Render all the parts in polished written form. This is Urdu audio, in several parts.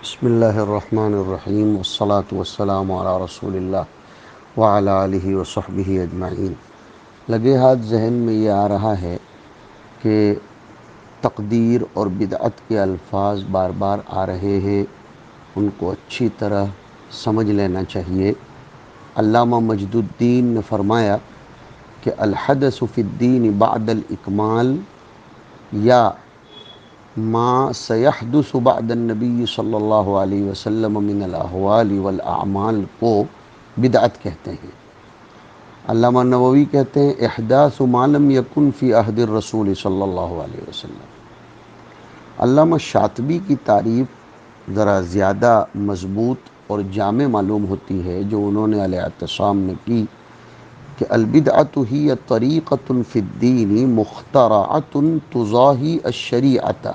بسم اللہ الرحمن الرحیم والصلاة والسلام علی رسول اللہ وعلی آلہ وصحبہ اجمعین۔ لگے ہاتھ ذہن میں یہ آ رہا ہے کہ تقدیر اور بدعت کے الفاظ بار بار آ رہے ہیں، ان کو اچھی طرح سمجھ لینا چاہیے۔ علامہ مجد الدین نے فرمایا کہ الحدث فی الدین بعد الاکمال یا ما سیحدث بعد النبی صلی اللہ علیہ وسلم من الاحوال والاعمال کو بدعت کہتے ہیں۔ علامہ نووی کہتے ہیں احداث ما لم یکن فی عہد الرسول صلی اللہ علیہ وسلم۔ علامہ شاطبی کی تعریف ذرا زیادہ مضبوط اور جامع معلوم ہوتی ہے جو انہوں نے الاعتصام میں کی کہ البدعۃ ہی طریقۃ فی الدین مخترعۃ تضاہی الشریعۃ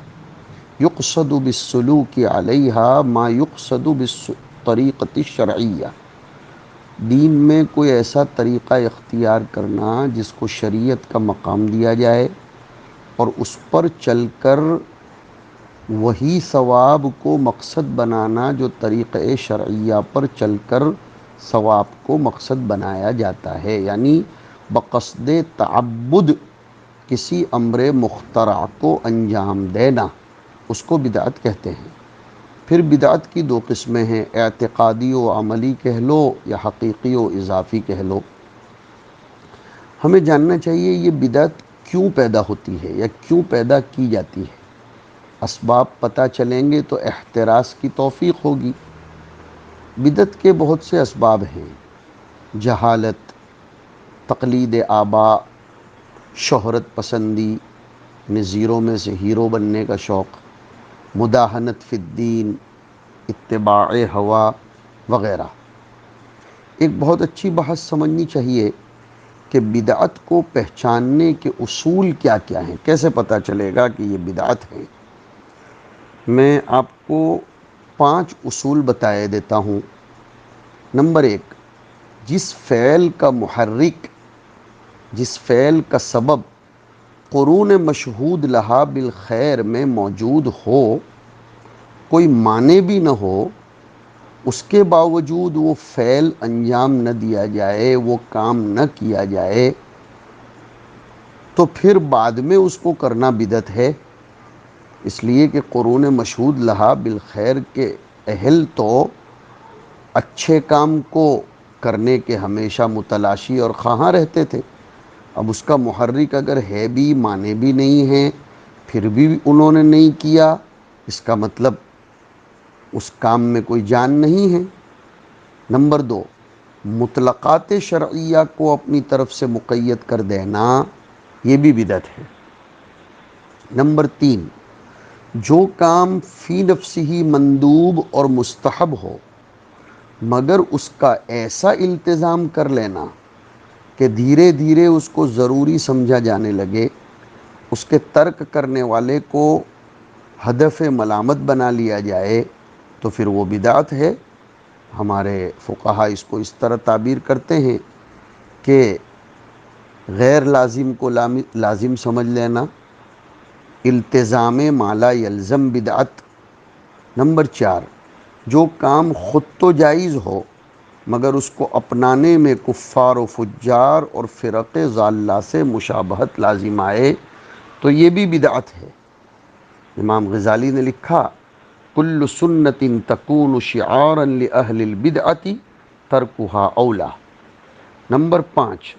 یقصد بالسلوک علیہا ما یقصد بالطریقۃ الشرعیہ۔ دین میں کوئی ایسا طریقہ اختیار کرنا جس کو شریعت کا مقام دیا جائے اور اس پر چل کر وہی ثواب کو مقصد بنانا جو طریقہ شرعیہ پر چل کر ثواب کو مقصد بنایا جاتا ہے، یعنی بقصد تعبد کسی امر مخترع کو انجام دینا، اس کو بدعت کہتے ہیں۔ پھر بدعت کی دو قسمیں ہیں، اعتقادی و عملی کہہ لو یا حقیقی و اضافی کہہ لو۔ ہمیں جاننا چاہیے یہ بدعت کیوں پیدا ہوتی ہے یا کیوں پیدا کی جاتی ہے۔ اسباب پتہ چلیں گے تو احتراز کی توفیق ہوگی۔ بدعت کے بہت سے اسباب ہیں، جہالت، تقلید آباء، شہرت پسندی، زیرو میں سے ہیرو بننے کا شوق، مداہنت فی الدین، اتباع ہوا وغیرہ۔ ایک بہت اچھی بحث سمجھنی چاہیے کہ بدعت کو پہچاننے کے اصول کیا کیا ہیں، کیسے پتہ چلے گا کہ یہ بدعت ہے۔ میں آپ کو 5 اصول بتائے دیتا ہوں۔ نمبر 1، جس فعل کا محرک، جس فعل کا سبب قرون مشہود لہا بالخیر میں موجود ہو، کوئی معنی بھی نہ ہو، اس کے باوجود وہ فعل انجام نہ دیا جائے، وہ کام نہ کیا جائے، تو پھر بعد میں اس کو کرنا بدعت ہے۔ اس لیے کہ قرون مشہود لہا بالخیر کے اہل تو اچھے کام کو کرنے کے ہمیشہ متلاشی اور خواہاں رہتے تھے۔ اب اس کا محرک اگر ہے بھی، معنی بھی نہیں ہے، پھر بھی انہوں نے نہیں کیا، اس کا مطلب اس کام میں کوئی جان نہیں ہے۔ نمبر 2، مطلقات شرعیہ کو اپنی طرف سے مقید کر دینا، یہ بھی بدعت ہے۔ نمبر 3، جو کام فی نفسہ مندوب اور مستحب ہو مگر اس کا ایسا التزام کر لینا کہ دھیرے دھیرے اس کو ضروری سمجھا جانے لگے، اس کے ترک کرنے والے کو ہدف ملامت بنا لیا جائے، تو پھر وہ بدعت ہے۔ ہمارے فقہا اس کو اس طرح تعبیر کرتے ہیں کہ غیر لازم کو لازم سمجھ لینا، التزام ما لا یلزم بدعت۔ نمبر 4، جو کام خود تو جائز ہو مگر اس کو اپنانے میں کفار و فجار اور فرق ضالہ سے مشابہت لازم آئے تو یہ بھی بدعت ہے۔ امام غزالی نے لکھا کل سنت تکون شعارا لأہل البدعۃ ترکھا اولا۔ نمبر 5،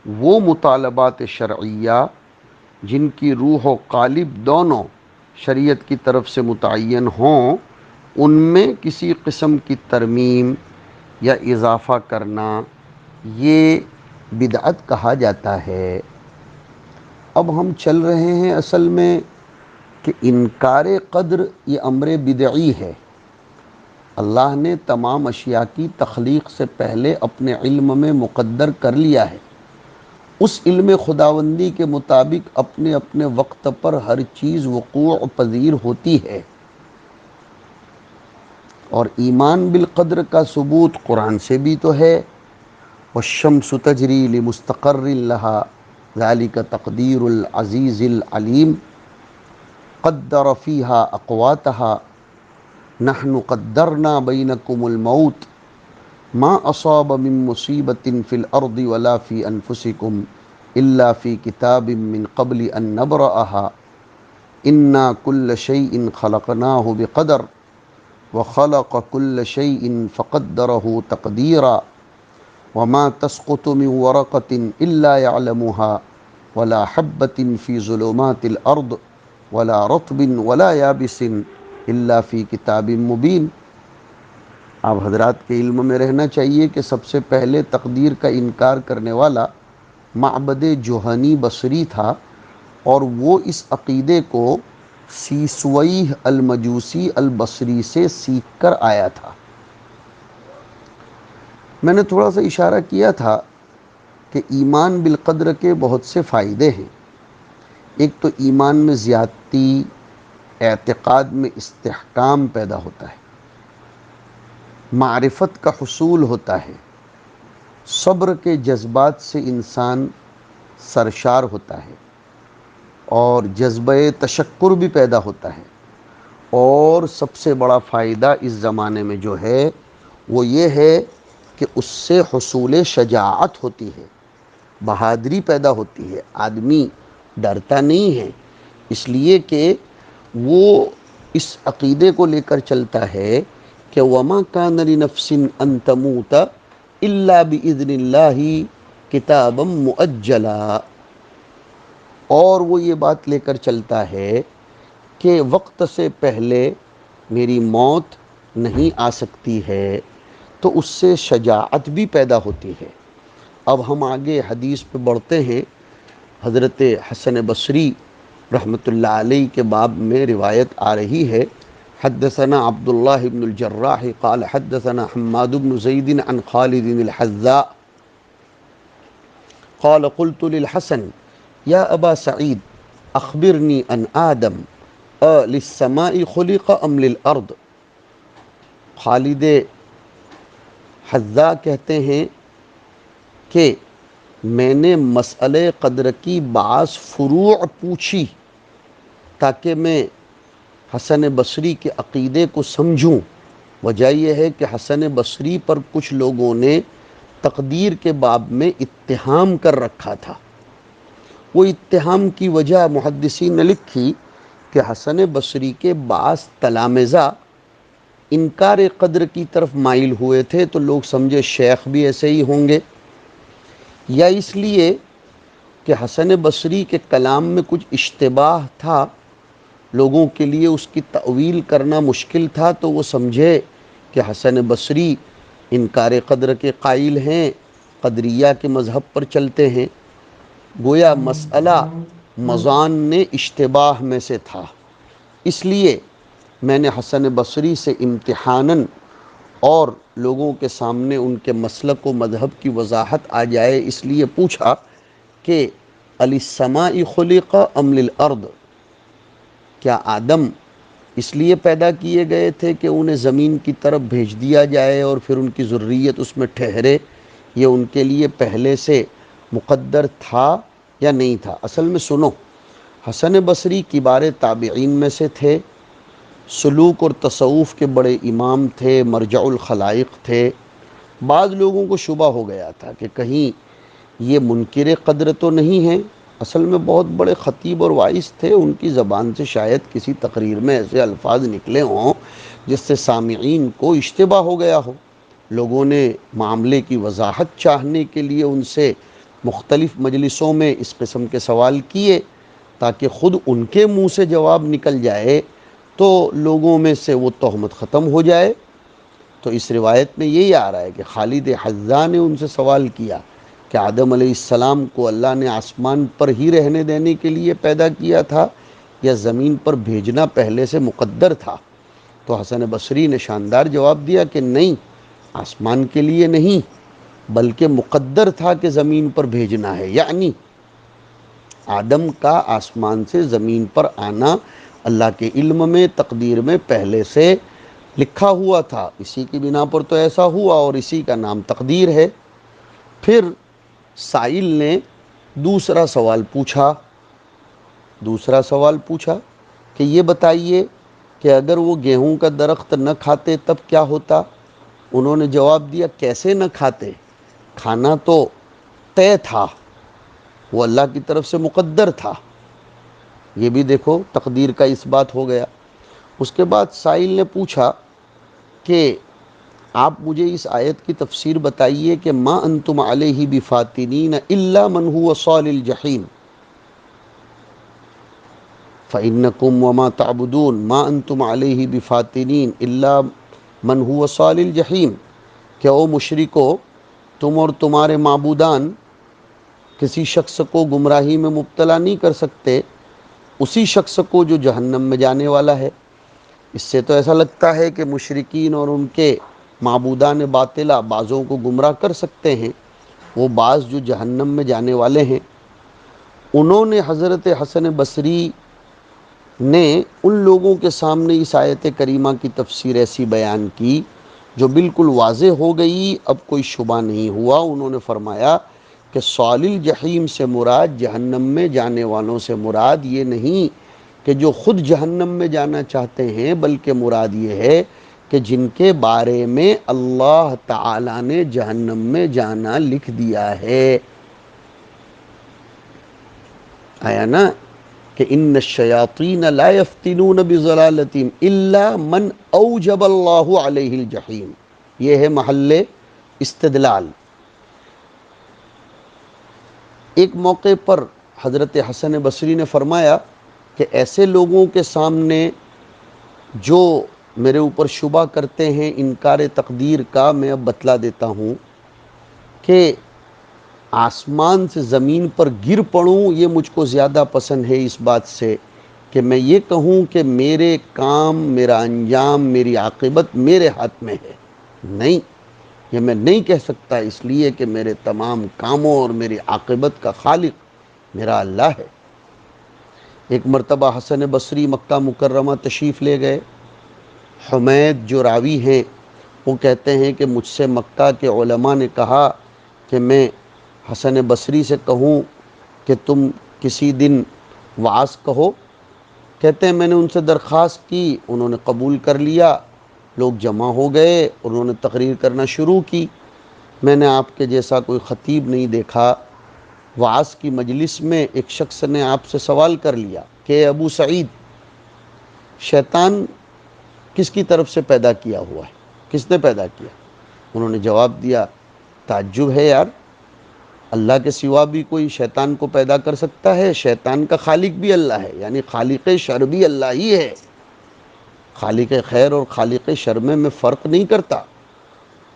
وہ مطالبات شرعیہ جن کی روح و قالب دونوں شریعت کی طرف سے متعین ہوں، ان میں کسی قسم کی ترمیم یا اضافہ کرنا یہ بدعت کہا جاتا ہے۔ اب ہم چل رہے ہیں اصل میں کہ انکار قدر یہ امر بدعی ہے۔ اللہ نے تمام اشیاء کی تخلیق سے پہلے اپنے علم میں مقدر کر لیا ہے۔ اس علم خداوندی کے مطابق اپنے اپنے وقت پر ہر چیز وقوع پذیر ہوتی ہے، اور ایمان بالقدر کا ثبوت قرآن سے بھی تو ہے۔ والشمس تجری لمستقر لها ذلك تقدیر العزیز العلیم قدر فیہا اقواتها نحن قدرنا بینکم الموت ما اصاب من مصیبت فی الارض ولا فی انفسکم الا فی کتاب من قبل ان نبرأها انا کل شیء خلقناہ بقدر وخلق كل شيء فقدره تقديرا وما تسقط من ورقة إلا يعلمها ولا حبة في ظلمات الأرض ولا رطب ولا يابس إلا في كتاب مبين۔ آپ حضرات کے علم میں رہنا چاہیے کہ سب سے پہلے تقدیر کا انکار کرنے والا معبد جوہنی بصری تھا، اور وہ اس عقیدے کو سیسویہ المجوسی البصری سے سیکھ کر آیا تھا۔ میں نے تھوڑا سا اشارہ کیا تھا کہ ایمان بالقدر کے بہت سے فائدے ہیں۔ ایک تو ایمان میں زیادتی، اعتقاد میں استحکام پیدا ہوتا ہے، معرفت کا حصول ہوتا ہے، صبر کے جذبات سے انسان سرشار ہوتا ہے، اور جذبہ تشکر بھی پیدا ہوتا ہے، اور سب سے بڑا فائدہ اس زمانے میں جو ہے وہ یہ ہے کہ اس سے حصول شجاعت ہوتی ہے، بہادری پیدا ہوتی ہے، آدمی ڈرتا نہیں ہے، اس لیے کہ وہ اس عقیدے کو لے کر چلتا ہے کہ وَمَا كَانَ لِنَفْسٍ أَن تَمُوتَ إِلَّا بِإِذْنِ اللَّهِ كِتَابًا مُؤَجَّلًا، اور وہ یہ بات لے کر چلتا ہے کہ وقت سے پہلے میری موت نہیں آ سکتی ہے، تو اس سے شجاعت بھی پیدا ہوتی ہے۔ اب ہم آگے حدیث پہ بڑھتے ہیں۔ حضرت حسن بصری رحمۃ اللہ علیہ کے باب میں روایت آ رہی ہے، حدثنا عبداللہ بن الجراح قال حدثنا حماد بن زید عن خالد الحذاء قال قلت للحسن یا ابا سعید اخبرنی عن آدم للسماء خلق ام للارض۔ خالد حذاء کہتے ہیں کہ میں نے مسئلہ قدر کی بعض فروع پوچھی تاکہ میں حسن بصری کے عقیدے کو سمجھوں۔ وجہ یہ ہے کہ حسن بصری پر کچھ لوگوں نے تقدیر کے باب میں اتہام کر رکھا تھا۔ وہ اتہام کی وجہ محدثین نے لکھی کہ حسن بصری کے بعض تلامذہ انکار قدر کی طرف مائل ہوئے تھے، تو لوگ سمجھے شیخ بھی ایسے ہی ہوں گے، یا اس لیے کہ حسن بصری کے کلام میں کچھ اشتباہ تھا، لوگوں کے لیے اس کی تأویل کرنا مشکل تھا، تو وہ سمجھے کہ حسن بصری انکار قدر کے قائل ہیں، قدریہ کے مذہب پر چلتے ہیں۔ گویا مسئلہ مظان اشتباہ میں سے تھا، اس لیے میں نے حسن بصری سے امتحاناً اور لوگوں کے سامنے ان کے مسلک و مذہب کی وضاحت آ جائے اس لیے پوچھا کہ السماء خلق ام للارض، کیا آدم اس لیے پیدا کیے گئے تھے کہ انہیں زمین کی طرف بھیج دیا جائے اور پھر ان کی ذریت اس میں ٹھہرے، یہ ان کے لیے پہلے سے مقدر تھا یا نہیں تھا؟ اصل میں سنو، حسن بصری کبار تابعین میں سے تھے، سلوک اور تصوف کے بڑے امام تھے، مرجع الخلائق تھے۔ بعض لوگوں کو شبہ ہو گیا تھا کہ کہیں یہ منکر قدر تو نہیں ہیں۔ اصل میں بہت بڑے خطیب اور وائز تھے، ان کی زبان سے شاید کسی تقریر میں ایسے الفاظ نکلے ہوں جس سے سامعین کو اشتباہ ہو گیا ہو۔ لوگوں نے معاملے کی وضاحت چاہنے کے لیے ان سے مختلف مجلسوں میں اس قسم کے سوال کیے تاکہ خود ان کے منہ سے جواب نکل جائے تو لوگوں میں سے وہ تہمت ختم ہو جائے۔ تو اس روایت میں یہی آ رہا ہے کہ خالد حذاء نے ان سے سوال کیا کہ آدم علیہ السلام کو اللہ نے آسمان پر ہی رہنے دینے کے لیے پیدا کیا تھا یا زمین پر بھیجنا پہلے سے مقدر تھا؟ تو حسن بصری نے شاندار جواب دیا کہ نہیں، آسمان کے لیے نہیں، بلکہ مقدر تھا کہ زمین پر بھیجنا ہے، یعنی آدم کا آسمان سے زمین پر آنا اللہ کے علم میں، تقدیر میں پہلے سے لکھا ہوا تھا، اسی کی بنا پر تو ایسا ہوا اور اسی کا نام تقدیر ہے۔ پھر سائل نے دوسرا سوال پوچھا کہ یہ بتائیے کہ اگر وہ گیہوں کا درخت نہ کھاتے تب کیا ہوتا؟ انہوں نے جواب دیا کیسے نہ کھاتے، کھانا تو طے تھا، وہ اللہ کی طرف سے مقدر تھا۔ یہ بھی دیکھو تقدیر کا اس بات ہو گیا۔ اس کے بعد سائل نے پوچھا کہ آپ مجھے اس آیت کی تفسیر بتائیے کہ ما انتم علیہ بفاتنین الا من هو صال الجحیم فإنکم وما تعبدون ما انتم علیہ بفاتنین الا من هو صال الجحیم، کہ او مشرکو تم اور تمہارے معبودان کسی شخص کو گمراہی میں مبتلا نہیں کر سکتے، اسی شخص کو جو جہنم میں جانے والا ہے۔ اس سے تو ایسا لگتا ہے کہ مشرکین اور ان کے معبودان باطلہ بعضوں کو گمراہ کر سکتے ہیں، وہ بعض جو جہنم میں جانے والے ہیں۔ انہوں نے حضرت حسن بصری نے ان لوگوں کے سامنے اس آیت کریمہ کی تفسیر ایسی بیان کی جو بالکل واضح ہو گئی، اب کوئی شبہ نہیں ہوا۔ انہوں نے فرمایا کہ صال الجحیم سے مراد، جہنم میں جانے والوں سے مراد یہ نہیں کہ جو خود جہنم میں جانا چاہتے ہیں، بلکہ مراد یہ ہے کہ جن کے بارے میں اللہ تعالی نے جہنم میں جانا لکھ دیا ہے۔ آیا نا کہ ان الشیاطین لا یفتنون بضلالتہم الا من اوجب اللہ علیہ الجحیم، یہ ہے محل استدلال۔ ایک موقع پر حضرت حسن بصری نے فرمایا کہ ایسے لوگوں کے سامنے جو میرے اوپر شبہ کرتے ہیں انکار تقدیر کا، میں اب بتلا دیتا ہوں کہ آسمان سے زمین پر گر پڑوں یہ مجھ کو زیادہ پسند ہے اس بات سے کہ میں یہ کہوں کہ میرے کام، میرا انجام، میری عاقبت میرے ہاتھ میں ہے۔ نہیں، یہ میں نہیں کہہ سکتا، اس لیے کہ میرے تمام کاموں اور میری عاقبت کا خالق میرا اللہ ہے۔ ایک مرتبہ حسن بصری مکہ مکرمہ تشریف لے گئے۔ حمید جو راوی ہیں وہ کہتے ہیں کہ مجھ سے مکہ کے علماء نے کہا کہ میں حسن بصری سے کہوں کہ تم کسی دن وعظ کہو۔ کہتے ہیں میں نے ان سے درخواست کی، انہوں نے قبول کر لیا، لوگ جمع ہو گئے، انہوں نے تقریر کرنا شروع کی۔ میں نے آپ کے جیسا کوئی خطیب نہیں دیکھا۔ وعظ کی مجلس میں ایک شخص نے آپ سے سوال کر لیا کہ ابو سعید، شیطان کس کی طرف سے پیدا کیا ہوا ہے، کس نے پیدا کیا؟ انہوں نے جواب دیا تعجب ہے یار، اللہ کے سوا بھی کوئی شیطان کو پیدا کر سکتا ہے؟ شیطان کا خالق بھی اللہ ہے، یعنی خالق شر بھی اللہ ہی ہے۔ خالق خیر اور خالق شر میں فرق نہیں کرتا۔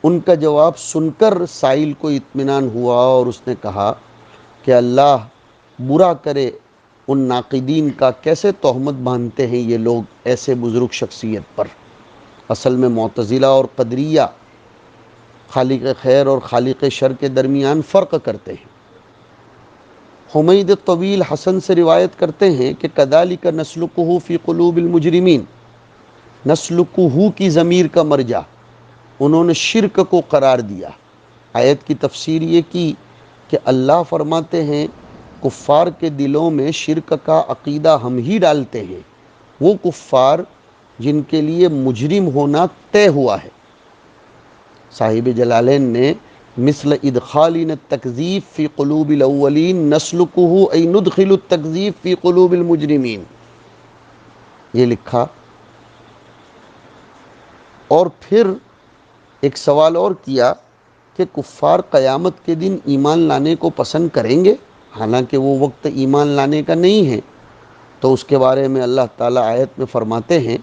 ان کا جواب سن کر سائل کو اطمینان ہوا اور اس نے کہا کہ اللہ برا کرے ان ناقدین کا، کیسے تہمت باندھتے ہیں یہ لوگ ایسے بزرگ شخصیت پر۔ اصل میں معتزلہ اور قدریہ خالق خیر اور خالق شر کے درمیان فرق کرتے ہیں۔ حمید طویل حسن سے روایت کرتے ہیں کہ کذالک نسلکہ فی قلوب المجرمین، نسلکہ کی ضمیر کا مرجع انہوں نے شرک کو قرار دیا۔ آیت کی تفسیر یہ کی کہ اللہ فرماتے ہیں کفار کے دلوں میں شرک کا عقیدہ ہم ہی ڈالتے ہیں، وہ کفار جن کے لیے مجرم ہونا طے ہوا ہے۔ صاحب جلالین نے مثل ادخالنا التکذیب فی قلوب الاولین نسلکہ ای ندخل التکذیب فی قلوب المجرمین، یہ لکھا۔ اور پھر ایک سوال اور کیا کہ کفار قیامت کے دن ایمان لانے کو پسند کریں گے، حالانکہ وہ وقت ایمان لانے کا نہیں ہے؟ تو اس کے بارے میں اللہ تعالیٰ آیت میں فرماتے ہیں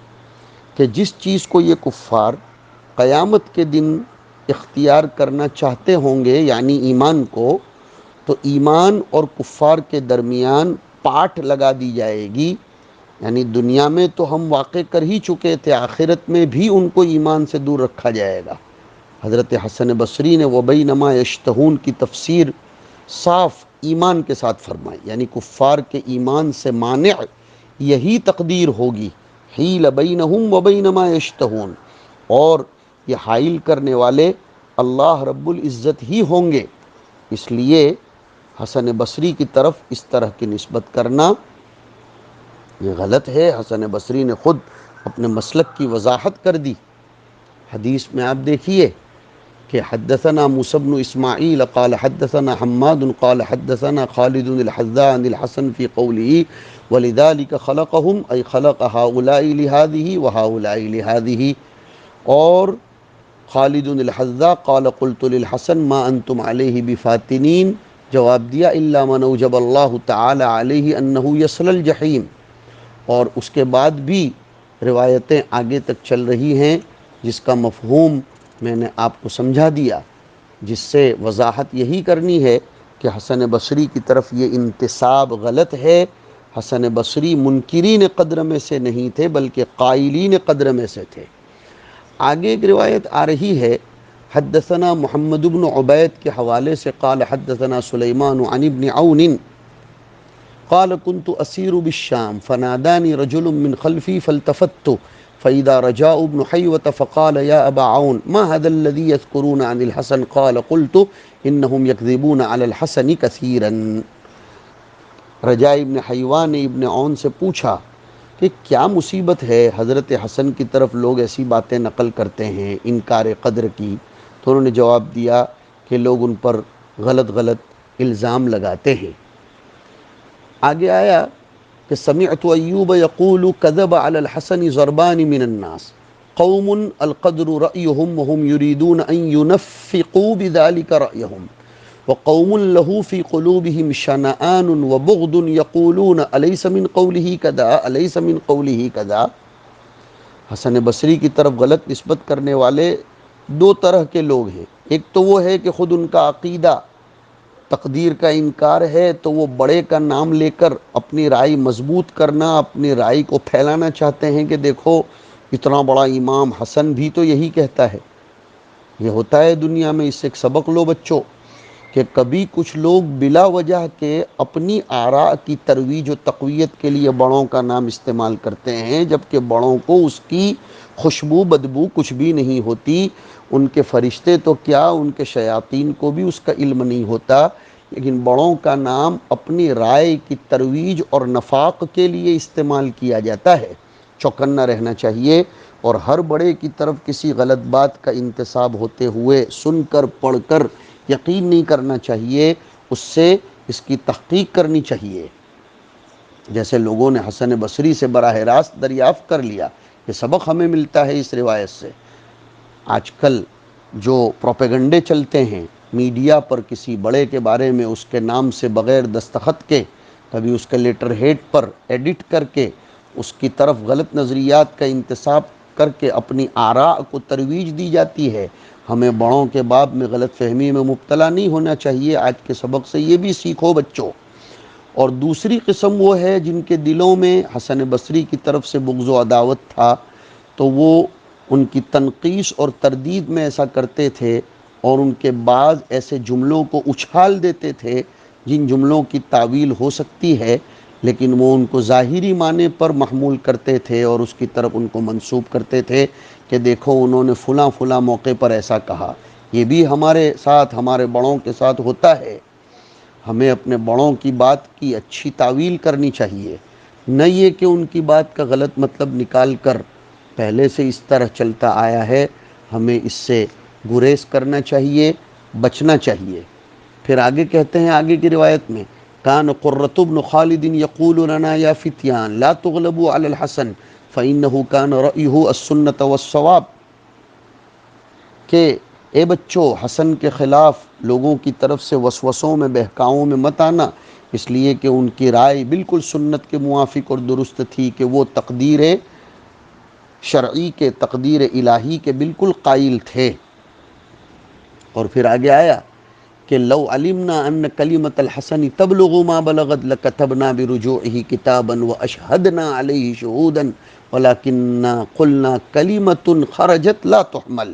کہ جس چیز کو یہ کفار قیامت کے دن اختیار کرنا چاہتے ہوں گے، یعنی ایمان کو، تو ایمان اور کفار کے درمیان پاٹ لگا دی جائے گی۔ یعنی دنیا میں تو ہم واقع کر ہی چکے تھے، آخرت میں بھی ان کو ایمان سے دور رکھا جائے گا۔ حضرت حسن بصری نے وَبَيْنَمَا يَشْتَهُونَ کی تفسیر صاف ایمان کے ساتھ فرمائی، یعنی کفار کے ایمان سے مانع یہی تقدیر ہوگی، حیل بینہم وبین ما یشتہون، اور یہ حائل کرنے والے اللہ رب العزت ہی ہوں گے۔ اس لیے حسن بصری کی طرف اس طرح کی نسبت کرنا یہ غلط ہے۔ حسن بصری نے خود اپنے مسلک کی وضاحت کر دی۔ حدیث میں آپ دیکھیے کہ حدثنا موسى بن اسماعیل قال حدثنا حماد قال حدثنا خالد الحذاء عن الحسن في قوله ولذلك خلقهم أي خلق هؤلاء لهذه وهؤلاء لهذه، اور خالد الحذاء قال قلت للحسن ما انتم علیہ بفاتنین، جواب دیا الا من اوجب اللہ تعالی علیہ انہ یصل الجحیم۔ اور اس کے بعد بھی روایتیں آگے تک چل رہی ہیں جس کا مفہوم میں نے آپ کو سمجھا دیا، جس سے وضاحت یہی کرنی ہے کہ حسن بصری کی طرف یہ انتساب غلط ہے۔ حسن بصری منکرین قدر میں سے نہیں تھے بلکہ قائلین قدر میں سے تھے۔ آگے ایک روایت آ رہی ہے حدثنا محمد بن عبید کے حوالے سے قال حدثنا سلیمان عن ابن عون قال كنت أسير بالشام فناداني رجل من خلفي فالتفت فإذا رجاء ابن حيوة فقال يا أبا عون ما هذا الذي يذكرون عن الحسن؟ قال قلت إنهم يكذبون على الحسن كثيرا۔ رجاء ابن حیوہ نے ابن عون سے پوچھا کہ کیا مصیبت ہے، حضرت حسن کی طرف لوگ ایسی باتیں نقل کرتے ہیں انکار قدر کی؟ تو انہوں نے جواب دیا کہ لوگ ان پر غلط الزام لگاتے ہیں۔ آگے آیا کہ سمعت ایوب یقول کذب علی الحسن ضربان من الناس قوم القدر رأیهم وهم يريدون ان ينفقوا بذلك رأيهم وقوم له في قلوبهم شنآن وبغض يقولون أليس من قوله كذا أليس من قوله كذا۔ حسن بصری کی طرف غلط نسبت کرنے والے دو طرح کے لوگ ہیں۔ ایک تو وہ ہے کہ خود ان کا عقیدہ تقدیر کا انکار ہے، تو وہ بڑے کا نام لے کر اپنی رائے مضبوط کرنا، اپنی رائے کو پھیلانا چاہتے ہیں کہ دیکھو اتنا بڑا امام حسن بھی تو یہی کہتا ہے۔ یہ ہوتا ہے دنیا میں، اس سے ایک سبق لو بچوں کہ کبھی کچھ لوگ بلا وجہ کے اپنی آراء کی ترویج و تقویت کے لیے بڑوں کا نام استعمال کرتے ہیں، جبکہ بڑوں کو اس کی خوشبو بدبو کچھ بھی نہیں ہوتی۔ ان کے فرشتے تو کیا، ان کے شیاطین کو بھی اس کا علم نہیں ہوتا، لیکن بڑوں کا نام اپنی رائے کی ترویج اور نفاق کے لیے استعمال کیا جاتا ہے۔ چوکنا رہنا چاہیے اور ہر بڑے کی طرف کسی غلط بات کا انتساب ہوتے ہوئے سن کر پڑھ کر یقین نہیں کرنا چاہیے، اس سے اس کی تحقیق کرنی چاہیے۔ جیسے لوگوں نے حسن بصری سے براہ راست دریافت کر لیا، یہ سبق ہمیں ملتا ہے اس روایت سے۔ آج کل جو پروپیگنڈے چلتے ہیں میڈیا پر کسی بڑے کے بارے میں، اس کے نام سے بغیر دستخط کے، کبھی اس کے لیٹر ہیڈ پر ایڈٹ کر کے اس کی طرف غلط نظریات کا انتساب کر کے اپنی آراء کو ترویج دی جاتی ہے۔ ہمیں بڑوں کے باب میں غلط فہمی میں مبتلا نہیں ہونا چاہیے۔ آج کے سبق سے یہ بھی سیکھو بچوں۔ اور دوسری قسم وہ ہے جن کے دلوں میں حسن بصری کی طرف سے بغض و عداوت تھا، تو وہ ان کی تنقیص اور تردید میں ایسا کرتے تھے اور ان کے بعض ایسے جملوں کو اچھال دیتے تھے جن جملوں کی تعویل ہو سکتی ہے، لیکن وہ ان کو ظاہری معنی پر محمول کرتے تھے اور اس کی طرف ان کو منسوب کرتے تھے کہ دیکھو انہوں نے فلاں فلاں موقع پر ایسا کہا۔ یہ بھی ہمارے ساتھ، ہمارے بڑوں کے ساتھ ہوتا ہے۔ ہمیں اپنے بڑوں کی بات کی اچھی تعویل کرنی چاہیے، نہ یہ کہ ان کی بات کا غلط مطلب نکال کر، پہلے سے اس طرح چلتا آیا ہے، ہمیں اس سے گریز کرنا چاہیے، بچنا چاہیے۔ پھر آگے کہتے ہیں آگے کی روایت میں کان قرۃ بن خالد یقول لنا یا فتیان لا تغلبوا علی الحسن فإنه كان رأيه السنة والصواب، کہ اے بچوں حسن کے خلاف لوگوں کی طرف سے وسوسوں میں بہکاؤں میں مت آنا، اس لیے کہ ان کی رائے بالکل سنت کے موافق اور درست تھی کہ وہ تقدیر شرعی کے، تقدیر الہی کے بالکل قائل تھے۔ اور پھر آگے آیا کہ لو علمنا ان کلمۃ الحسن تبلغ ما بلغت لكتبنا برجوعه کتابا واشهدنا علیہ شہودا ولكننا قلنا کلمۃ خرجت لا تحمل۔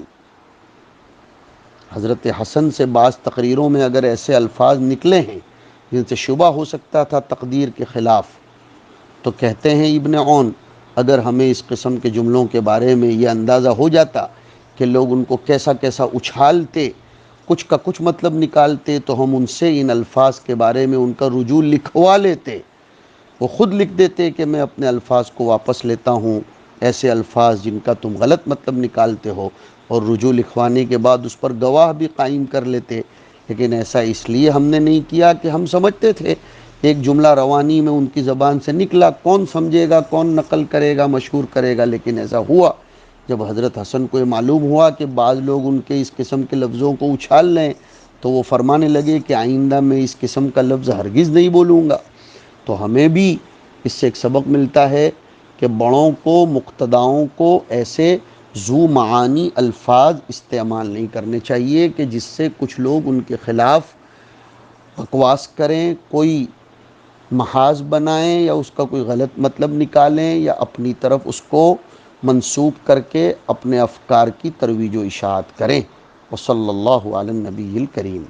حضرت حسن سے بعض تقریروں میں اگر ایسے الفاظ نکلے ہیں جن سے شبہ ہو سکتا تھا تقدیر کے خلاف، تو کہتے ہیں ابن عون اگر ہمیں اس قسم کے جملوں کے بارے میں یہ اندازہ ہو جاتا کہ لوگ ان کو کیسا کیسا اچھالتے، کچھ کا کچھ مطلب نکالتے، تو ہم ان سے ان الفاظ کے بارے میں ان کا رجوع لکھوا لیتے۔ وہ خود لکھ دیتے کہ میں اپنے الفاظ کو واپس لیتا ہوں، ایسے الفاظ جن کا تم غلط مطلب نکالتے ہو، اور رجوع لکھوانے کے بعد اس پر گواہ بھی قائم کر لیتے، لیکن ایسا اس لیے ہم نے نہیں کیا کہ ہم سمجھتے تھے ایک جملہ روانی میں ان کی زبان سے نکلا، کون سمجھے گا، کون نقل کرے گا، مشہور کرے گا، لیکن ایسا ہوا جب حضرت حسن کو یہ معلوم ہوا کہ بعض لوگ ان کے اس قسم کے لفظوں کو اچھال لیں، تو وہ فرمانے لگے کہ آئندہ میں اس قسم کا لفظ ہرگز نہیں بولوں گا۔ تو ہمیں بھی اس سے ایک سبق ملتا ہے کہ بڑوں کو، مقتداؤں کو ایسے ذو معانی الفاظ استعمال نہیں کرنے چاہیے کہ جس سے کچھ لوگ ان کے خلاف بکواس کریں، کوئی محاذ بنائیں یا اس کا کوئی غلط مطلب نکالیں یا اپنی طرف اس کو منسوب کر کے اپنے افکار کی ترویج و اشاعت کریں۔ وصلی اللہ علی النبی الکریم۔